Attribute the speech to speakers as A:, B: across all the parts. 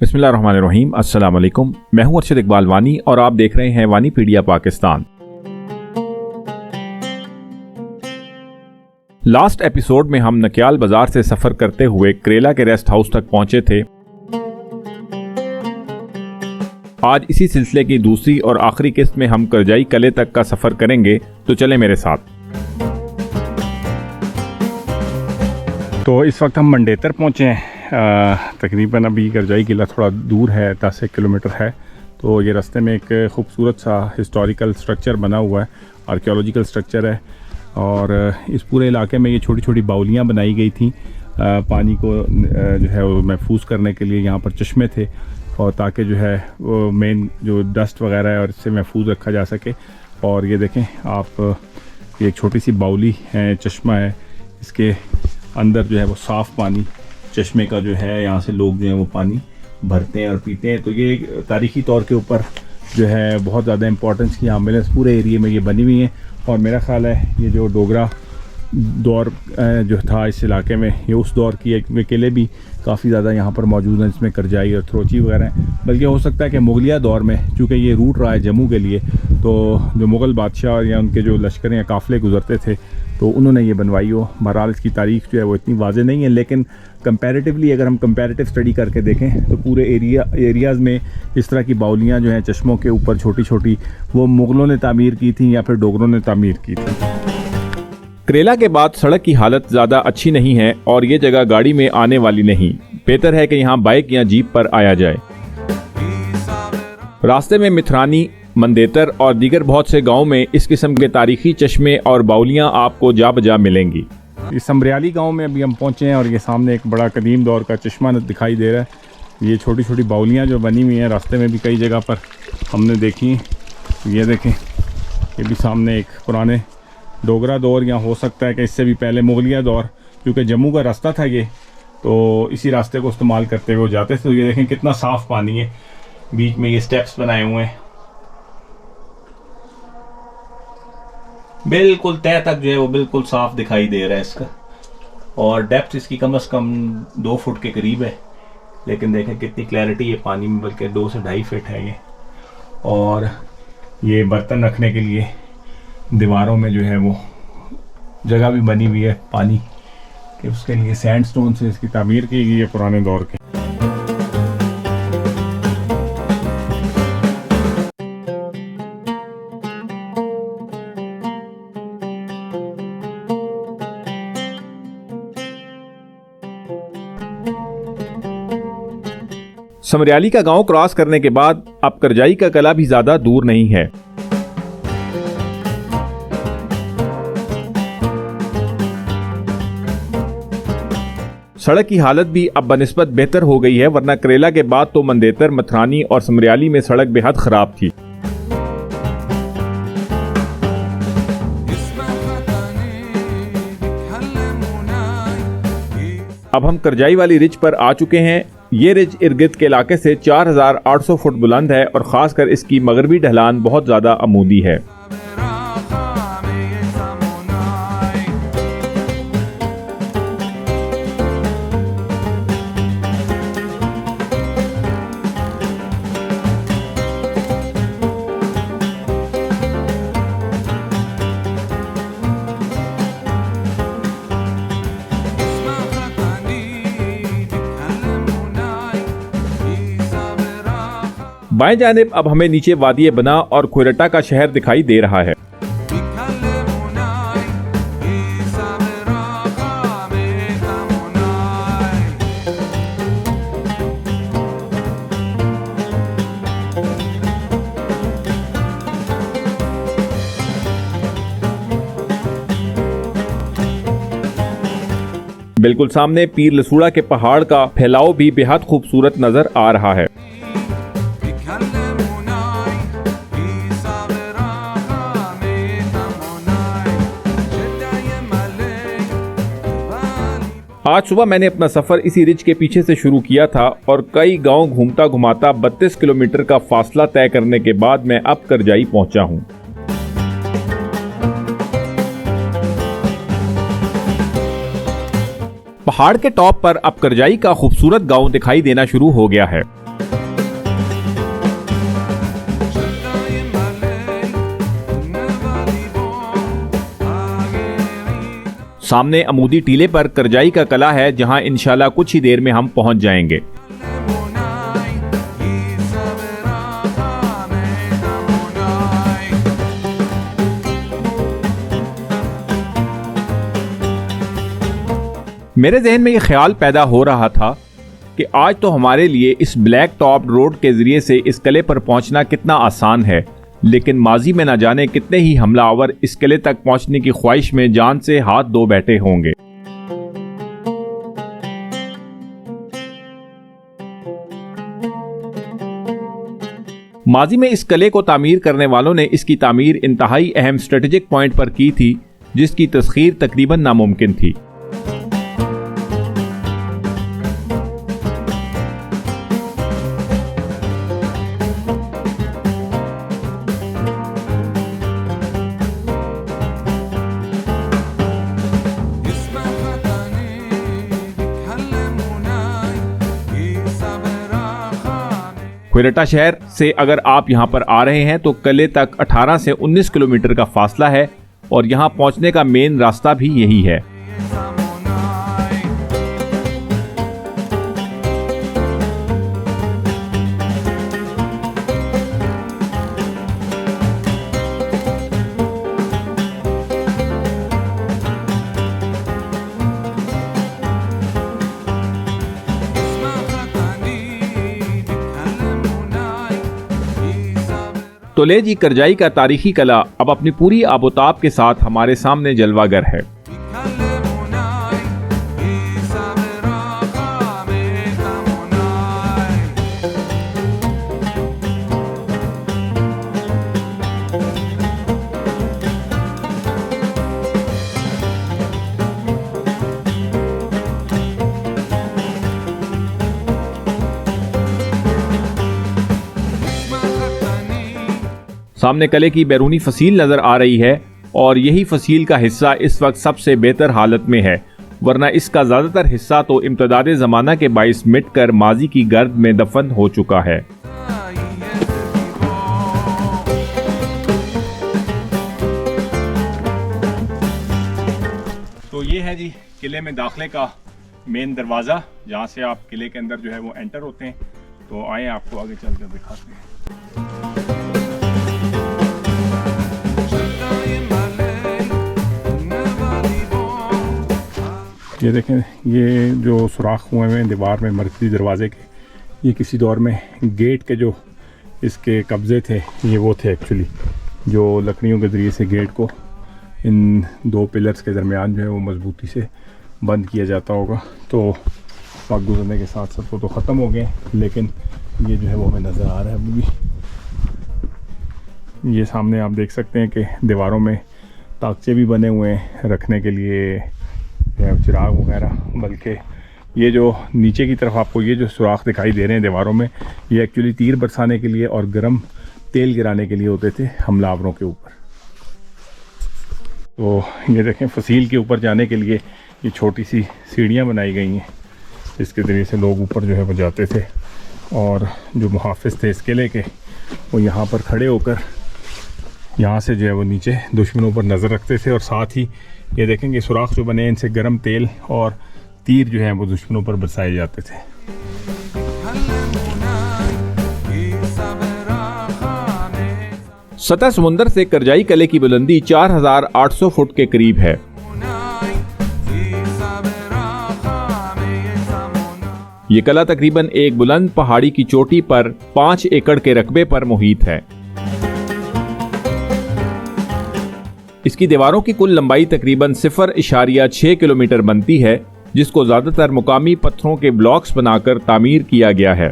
A: बिस्मिल्लाहिर्रहमानिर्रहीम। अस्सलाम वालेकुम। मैं हूं अरशद इकबाल वानी और आप देख रहे हैं वानीपीडिया पाकिस्तान। लास्ट एपिसोड में हम नक्याल बाजार से सफ़र करते हुए करेला के रेस्ट हाउस तक पहुंचे थे। आज इसी सिलसिले की दूसरी और आखिरी किस्त में हम करजाई कले तक का सफ़र करेंगे, तो चलें मेरे साथ।
B: तो इस वक्त हम मंडेतर पहुँचे हैं। तकरीबन अभी करजाई किला थोड़ा दूर है, 10 किलोमीटर है। तो ये रास्ते में एक खूबसूरत सा हिस्टोरिकल स्ट्रक्चर बना हुआ है, आर्कियोलॉजिकल स्ट्रक्चर है। और इस पूरे इलाके में ये छोटी छोटी बाउलियाँ बनाई गई थी पानी को जो है वो महफूज करने के लिए। यहाँ पर चश्मे थे और ताकि जो है वो मेन जो डस्ट वगैरह है और इससे महफूज रखा जा सके। और ये देखें आप, ये एक छोटी सी बाउली है, चश्मा है, इसके अंदर जो है वो साफ़ पानी चश्मे का जो है यहाँ से लोग जो है वो पानी भरते हैं और पीते हैं। तो ये तारीख़ी तौर के ऊपर जो है बहुत ज़्यादा इम्पोर्टेंस की हामिल है। पूरे एरिए में ये बनी हुई हैं और मेरा ख़्याल है ये जो डोगरा दौर जो था इस इलाके में, ये उस दौर की एक किले भी काफ़ी ज़्यादा यहाँ पर मौजूद हैं, जिसमें करजाई और थ्रोची वगैरह हैं। बल्कि हो सकता है कि मुगलिया दौर में, चूँकि ये रूट रहा है जम्मू के लिए, तो जो मुग़ल बादशाह या उनके जो लश्कर या काफ़िले गुजरते थे तो उन्होंने ये बनवाई हो। बहरहाल इसकी तारीख़ जो है वो इतनी वाज़ेह नहीं है, लेकिन कंपैरेटिवली अगर हम कंपैरेटिव स्टडी करके देखें तो पूरे एरियाज़ में इस तरह की बाउलियाँ जो हैं चश्मों के ऊपर छोटी छोटी, वो मुग़लों ने तामीर की थी या फिर डोगरों ने तामीर की थी।
A: करेला के बाद सड़क की हालत ज़्यादा अच्छी नहीं है और ये जगह गाड़ी में आने वाली नहीं। बेहतर है कि यहाँ बाइक या जीप पर आया जाए। रास्ते में मिथरानी, मंदेतर और दीगर बहुत से गाँव में इस किस्म के तारीखी चश्मे और बाउलियाँ आपको जा बजा मिलेंगी।
B: इस समरियाली गांव में अभी हम पहुंचे हैं और ये सामने एक बड़ा कदीम दौर का चश्मा दिखाई दे रहा है। ये छोटी छोटी बाउलियाँ जो बनी हुई हैं रास्ते में भी कई जगह पर हमने देखी। ये देखें, ये भी सामने एक पुराने डोगरा दौर, या हो सकता है कि इससे भी पहले मुगलिया दौर, क्योंकि जम्मू का रास्ता था ये, तो इसी रास्ते को इस्तेमाल करते हुए जाते थे। तो ये देखें कितना साफ़ पानी है, बीच में ये स्टेप्स बनाए हुए हैं, बिल्कुल तय तक जो है वो बिल्कुल साफ दिखाई दे रहा है इसका। और डेप्थ इसकी कम से कम 2 फुट के करीब है, लेकिन देखें कितनी क्लैरिटी है पानी में, बल्कि 2 से 2.5 फीट है ये। और ये बर्तन रखने के लिए दीवारों में जो है वो जगह भी बनी हुई है पानी कि उसके लिए सैंडस्टोन से इसकी तामीर की गई है पुराने दौर के।
A: समरियाली का गांव क्रॉस करने के बाद अब करजाई का कला भी ज्यादा दूर नहीं है। सड़क की हालत भी अब बनिस्बत बेहतर हो गई है, वरना करेला के बाद तो मंदेतर, मथरानी और समरियाली में सड़क बेहद खराब थी। अब हम करजाई वाली रिज पर आ चुके हैं। ये रिज इर्द के इलाके से 4800 फुट बुलंद है और ख़ासकर इसकी मगरबी ढलान बहुत ज़्यादा अमूदी है। बाएं जानिब अब हमें नीचे वादी बना और कोयरटा का शहर दिखाई दे रहा है। बिल्कुल सामने पीर लसूड़ा के पहाड़ का फैलाव भी बेहद खूबसूरत नजर आ रहा है। आज सुबह मैंने अपना सफ़र इसी रिज के पीछे से शुरू किया था और कई गांव घूमता घुमाता 32 किलोमीटर का फासला तय करने के बाद मैं अब करजाई पहुंचा हूं। पहाड़ के टॉप पर अब करजाई का खूबसूरत गांव दिखाई देना शुरू हो गया है। सामने अमूदी टीले पर करजाई का कला है, जहां इंशाल्लाह कुछ ही देर में हम पहुंच जाएंगे। मेरे जहन में ये ख्याल पैदा हो रहा था कि आज तो हमारे लिए इस ब्लैक टॉप रोड के जरिए से इस किले पर पहुंचना कितना आसान है, लेकिन माजी में न जाने कितने ही हमलावर इस किले तक पहुंचने की ख्वाहिश में जान से हाथ धो बैठे होंगे। माजी में इस किले को तामीर करने वालों ने इसकी तामीर इंतहाई अहम स्ट्रेटेजिक पॉइंट पर की थी, जिसकी तस्खीर तकरीबन नामुमकिन थी। क्वेरेटा शहर से अगर आप यहां पर आ रहे हैं तो किले तक 18 से 19 किलोमीटर का फासला है और यहां पहुंचने का मेन रास्ता भी यही है। तो ले जी, करजाई का तारीखी कला अब अपनी पूरी आबोताब के साथ हमारे सामने जलवागर है। सामने किले की बैरूनी फसील नजर आ रही है और यही फसील का हिस्सा इस वक्त सबसे बेहतर हालत में है, वरना इसका ज्यादातर हिस्सा तो इम्तदाद ज़माना के बाइस मिटकर माजी की गर्द में दफन हो चुका है।
B: तो ये है जी किले में दाखिले का मेन दरवाज़ा, जहाँ से आप किले के अंदर जो है वो एंटर होते हैं। तो आए आपको आगे चलकर दिखाते हैं। ये देखें, ये जो सुराख हुए हैं दीवार में मरकज़ी दरवाज़े के, ये किसी दौर में गेट के जो इसके कब्ज़े थे, ये वो थे एक्चुअली, जो लकड़ियों के ज़रिए से गेट को इन दो पिलर्स के दरमियान जो है वो मजबूती से बंद किया जाता होगा। तो वक्त गुजरने के साथ साथ वो तो ख़त्म हो गए, लेकिन ये जो है वो हमें नज़र आ रहा है अभी भी। ये सामने आप देख सकते हैं कि दीवारों में ताकचे भी बने हुए हैं रखने के लिए चिराग वगैरह, बल्कि ये जो नीचे की तरफ आपको ये जो सुराख दिखाई दे रहे हैं दीवारों में, ये एक्चुअली तीर बरसाने के लिए और गर्म तेल गिराने के लिए होते थे हमलावरों के ऊपर। तो ये देखें, फसील के ऊपर जाने के लिए ये छोटी सी सीढ़ियाँ बनाई गई हैं, जिसके ज़रिए से लोग ऊपर जो है वो जाते थे और जो मुहाफ़िज़ थे इस किले के, वो यहाँ पर खड़े होकर यहाँ से जो है वो नीचे दुश्मनों पर नज़र रखते थे। और साथ ही ये देखेंगे सुराख जो बने, इनसे गर्म तेल और तीर जो है वो दुश्मनों पर बरसाए जाते थे।
A: सतह समुंदर से करजाई किले की बुलंदी 4800 फुट के करीब है। ये किला तकरीबन एक बुलंद पहाड़ी की चोटी पर 5 एकड़ के रकबे पर मुहित है। इसकी दीवारों की कुल लंबाई तकरीबन 0.6 किलोमीटर बनती है, जिसको ज्यादातर मुकामी पत्थरों के ब्लॉक्स बनाकर तामीर किया गया है।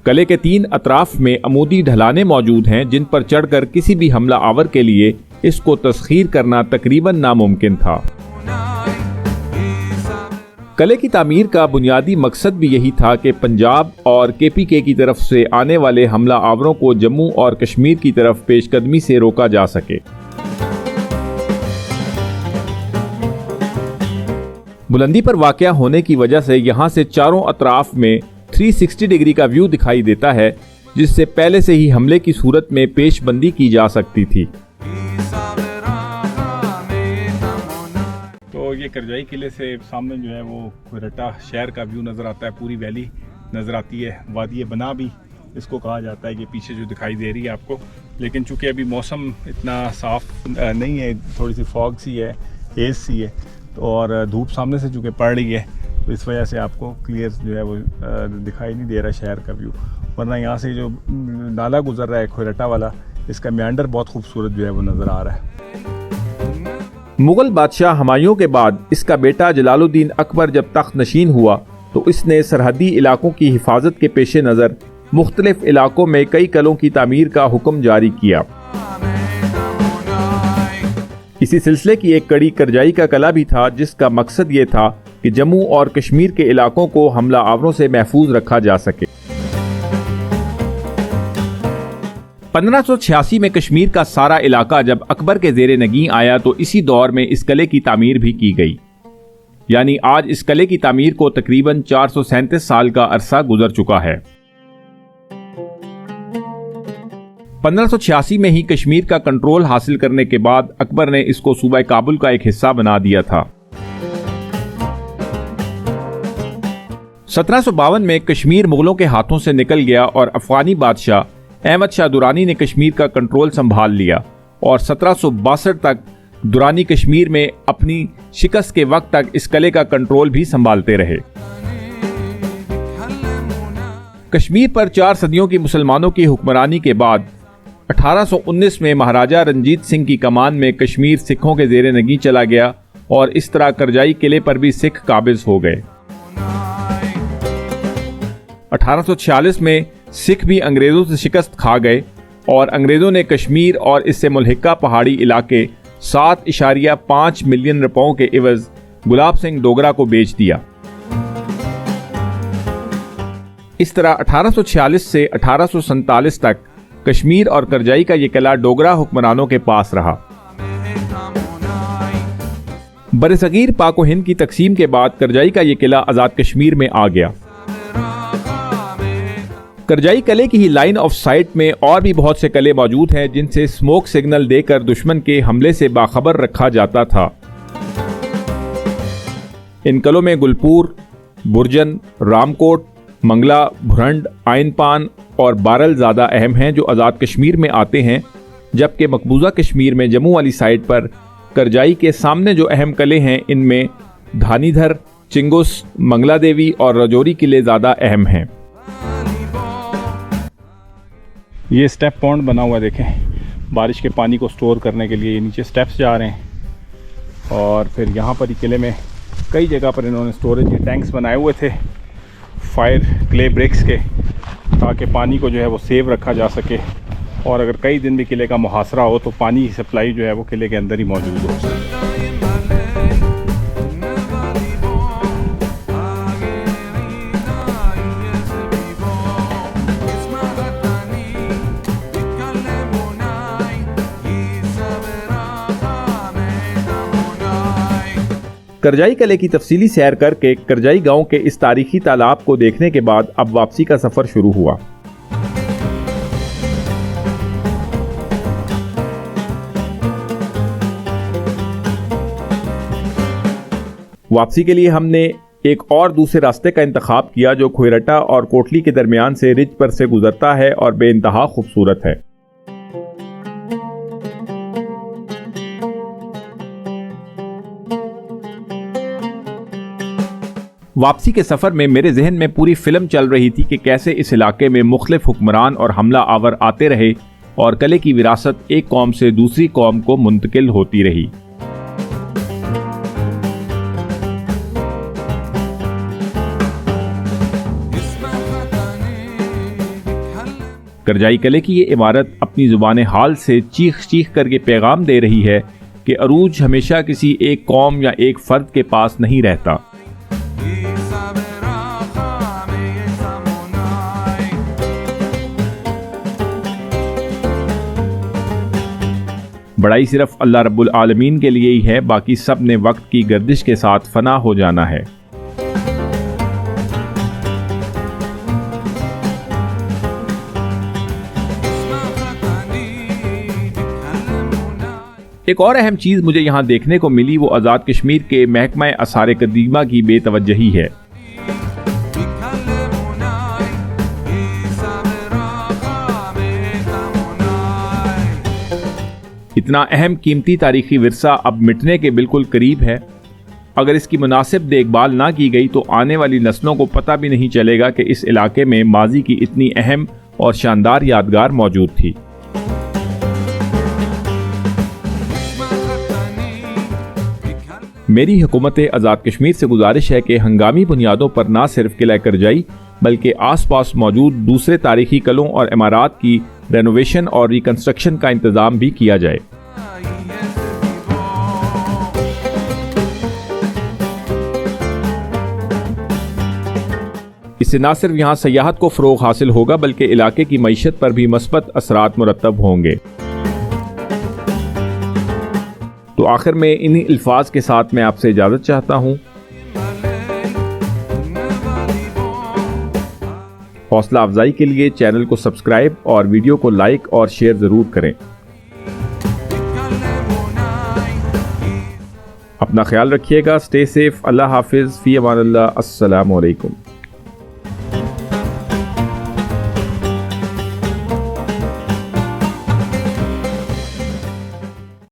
A: किले के 3 अतराफ में अमूदी ढलाने मौजूद हैं, जिन पर चढ़कर किसी भी हमला आवर के लिए इसको तस्खीर करना तकरीबन नामुमकिन था। किले की तामीर का बुनियादी मकसद भी यही था कि पंजाब और KPK की तरफ से आने वाले हमला आवरों को जम्मू और कश्मीर की तरफ पेशकदमी से रोका जा सके। बुलंदी पर वाक़या होने की वजह से यहाँ से चारों अतराफ में 360 डिग्री का व्यू दिखाई देता है, जिससे पहले से ही हमले की सूरत में पेशबंदी की जा सकती थी।
B: तो ये करजाई किले से सामने जो है वो खोयरट्टा शहर का व्यू नज़र आता है, पूरी वैली नज़र आती है। वादी बना भी इसको कहा जाता है कि पीछे जो दिखाई दे रही है आपको, लेकिन चूँकि अभी मौसम इतना साफ़ नहीं है, थोड़ी सी फॉग सी है, हेज़ सी है, तो और धूप सामने से चूँकि पड़ रही है, तो इस वजह से आपको क्लियर जो है वो दिखाई नहीं दे रहा शहर का व्यू। वरना यहाँ से जो नाला गुजर रहा है खोयरट्टा वाला, इसका मेंडर बहुत खूबसूरत जो है वो नज़र आ रहा है।
A: मुगल बादशाह हुमायूं के बाद इसका बेटा जलालुद्दीन अकबर जब तख्त नशीन हुआ तो इसने सरहदी इलाकों की हिफाजत के पेश नज़र मुख्तलिफ इलाकों में कई कलों की तामीर का हुक्म जारी किया। इसी सिलसिले की एक कड़ी करजाई का कला भी था, जिसका मकसद ये था कि जम्मू और कश्मीर के इलाकों को हमला आवरों से महफूज रखा जा सके। 1586 में कश्मीर का सारा इलाका जब अकबर के ज़ेरे नगी आया तो इसी दौर में इस किले की तामीर भी की गई। यानी आज इस किले की तामीर को तकरीबन 437 साल का अरसा गुजर चुका है। 1586 में ही कश्मीर का कंट्रोल हासिल करने के बाद अकबर ने इसको सूबा काबुल का एक हिस्सा बना दिया था। 1752 में कश्मीर मुगलों के हाथों से निकल गया और अफगानी बादशाह अहमद शाह दुरानी ने कश्मीर का कंट्रोल संभाल लिया और 1762 तक दुरानी कश्मीर में अपनी शिकस्त के वक्त तक इस किले का कंट्रोल भी संभालते रहे। कश्मीर पर 4 सदियों की मुसलमानों की हुक्मरानी के बाद 1819 में महाराजा रंजीत सिंह की कमान में कश्मीर सिखों के ज़ेरे नगी चला गया और इस तरह करजाई किले पर भी सिख काबिज हो गए। 1846 में सिख भी अंग्रेज़ों से शिकस्त खा गए और अंग्रेज़ों ने कश्मीर और इससे मुल्हिका पहाड़ी इलाके 7.5 मिलियन रुपयों के इवज़ गुलाब सिंह डोगरा को बेच दिया। इस तरह 1846 से 1847 तक कश्मीर और करजाई का ये किला डोगरा हुक्मरानों के पास रहा। बरसगीर पाक व हिंद की तकसीम के बाद करजाई का ये किला आज़ाद कश्मीर में आ गया। करजाई किले की ही लाइन ऑफ साइट में और भी बहुत से किले मौजूद हैं जिनसे स्मोक सिग्नल देकर दुश्मन के हमले से बाखबर रखा जाता था। इन किलों में गुलपुर, बुरजन, रामकोट, मंगला, भुरंड, आइनपान और बारल ज़्यादा अहम हैं जो आज़ाद कश्मीर में आते हैं, जबकि मकबूजा कश्मीर में जम्मू वाली साइड पर करजाई के सामने जो अहम किले हैं इनमें धानीधर, चिंगुस, मंगला देवी और रजौरी किले ज़्यादा अहम हैं।
B: ये स्टेप पॉन्ड बना हुआ है, देखें, बारिश के पानी को स्टोर करने के लिए। ये नीचे स्टेप्स जा रहे हैं और फिर यहाँ पर ही किले में कई जगह पर इन्होंने स्टोरेज के टैंक्स बनाए हुए थे फायर क्ले ब्रिक्स के, ताकि पानी को जो है वो सेव रखा जा सके और अगर कई दिन भी किले का मुहासरा हो तो पानी की सप्लाई जो है वो किले के अंदर ही मौजूद हो।
A: करजाई किले की तफसीली सैर करके करजाई गांव के इस तारीखी तालाब को देखने के बाद अब वापसी का सफ़र शुरू हुआ। वापसी के लिए हमने एक और दूसरे रास्ते का इंतखाब किया जो खोयरट्टा और कोटली के दरमियान से रिज पर से गुजरता है और बेइंतहा खूबसूरत है। वापसी के सफ़र में मेरे जहन में पूरी फिल्म चल रही थी कि कैसे इस इलाके में मुख्तलिफ हुक्मरान और हमला आवर आते रहे और किले की विरासत एक कौम से दूसरी कौम को मुंतकिल होती रही। करजाई किले की ये इमारत अपनी ज़ुबान हाल से चीख चीख करके पैगाम दे रही है कि अरूज हमेशा किसी एक कौम या एक फ़र्द के पास नहीं रहता। बड़ाई सिर्फ अल्लाह रब्बुल आलमीन के लिए ही है, बाकी सब ने वक्त की गर्दिश के साथ फना हो जाना है। एक और अहम चीज़ मुझे यहाँ देखने को मिली वो आज़ाद कश्मीर के महकमा आसार कदीमा की बेतवज्जही है। इतना अहम कीमती तारीखी विरसा अब मिटने के बिल्कुल करीब है। अगर इसकी मुनासिब देखभाल ना की गई तो आने वाली नस्लों को पता भी नहीं चलेगा कि इस इलाके में माजी की इतनी अहम और शानदार यादगार मौजूद थी। मेरी हुकूमत आज़ाद कश्मीर से गुजारिश है कि हंगामी बुनियादों पर ना सिर्फ किला करजाई बल्कि आसपास मौजूद दूसरे तारीखी कलों और इमारात की रेनोवेशन और रिकंस्ट्रक्शन का इंतज़ाम भी किया जाए। इससे न सिर्फ यहाँ सयाहत को फ़रोग़ हासिल होगा बल्कि इलाके की मईशत पर भी मस्बत असरात मुरत्तब होंगे। तो आखिर में इन्हीं अल्फाज के साथ मैं आपसे इजाज़त चाहता हूँ। हौसला अफजाई के लिए चैनल को सब्सक्राइब और वीडियो को लाइक और शेयर ज़रूर करें। अपना ख्याल रखिएगा। Stay safe. अल्लाह हाफिज़। फ़ी अमान अल्लाह। अस्सलामु अलैकुम।